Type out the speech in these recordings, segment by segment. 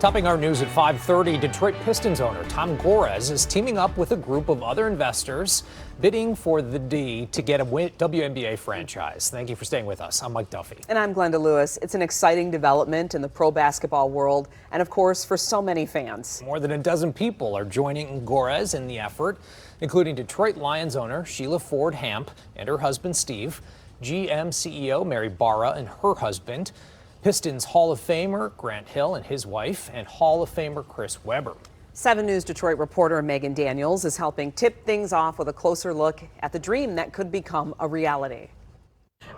Topping our news at 5:30, Detroit Pistons owner Tom Gores is teaming up with a group of other investors bidding for the D to get a WNBA franchise. Thank you for staying with us. I'm Mike Duffy. And I'm Glenda Lewis. It's an exciting development in the pro basketball world and, of course, for so many fans. More than a dozen people are joining Gores in the effort, including Detroit Lions owner Sheila Ford Hamp and her husband Steve, GM CEO Mary Barra and her husband, Pistons Hall of Famer Grant Hill and his wife, and Hall of Famer Chris Webber. 7 News Detroit reporter Megan Daniels is helping tip things off with a closer look at the dream that could become a reality.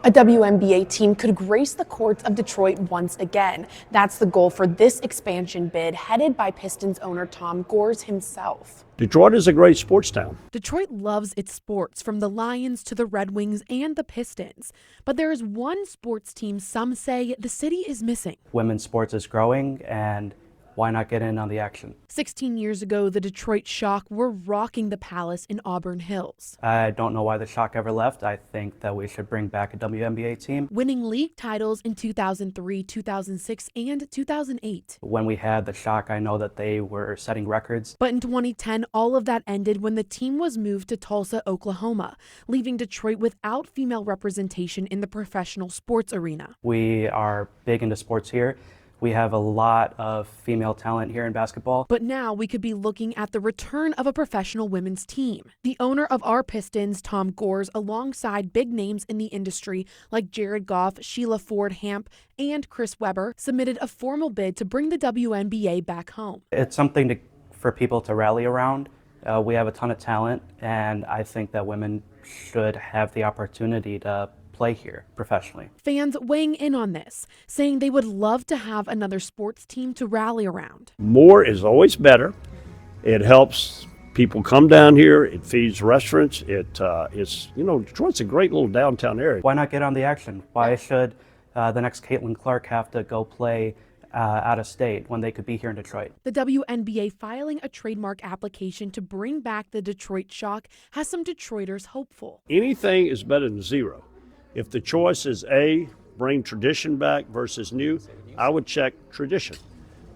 A WNBA team could grace the courts of Detroit once again. That's the goal for this expansion bid, headed by Pistons owner Tom Gores himself. Detroit is a great sports town. Detroit loves its sports, from the Lions to the Red Wings and the Pistons. But there is one sports team some say the city is missing. Women's sports is growing, and why not get in on the action? 16 years ago, the Detroit Shock were rocking the Palace in Auburn Hills. I don't know why the Shock ever left. I think that we should bring back a WNBA team. Winning league titles in 2003, 2006, and 2008. When we had the Shock, I know that they were setting records. But in 2010, all of that ended when the team was moved to Tulsa, Oklahoma, leaving Detroit without female representation in the professional sports arena. We are big into sports here. We have a lot of female talent here in basketball. But now we could be looking at the return of a professional women's team. The owner of our Pistons, Tom Gores, alongside big names in the industry like Jared Goff, Sheila Ford Hamp, and Chris Webber, submitted a formal bid to bring the WNBA back home. It's something for people to rally around. We have a ton of talent, and I think that women should have the opportunity to play here professionally. Fans weighing in on this, saying they would love to have another sports team to rally around. More is always better. It helps people come down here. It feeds restaurants. It's Detroit's a great little downtown area. Why not get on the action? Why should the next Caitlin Clark have to go play out of state when they could be here in Detroit? The WNBA filing a trademark application to bring back the Detroit Shock has some Detroiters hopeful. Anything is better than zero. If the choice is A, bring tradition back versus new, I would check tradition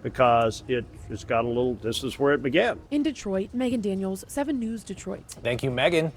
because it's got a little, this is where it began. In Detroit, Megan Daniels, 7 News Detroit. Thank you, Megan.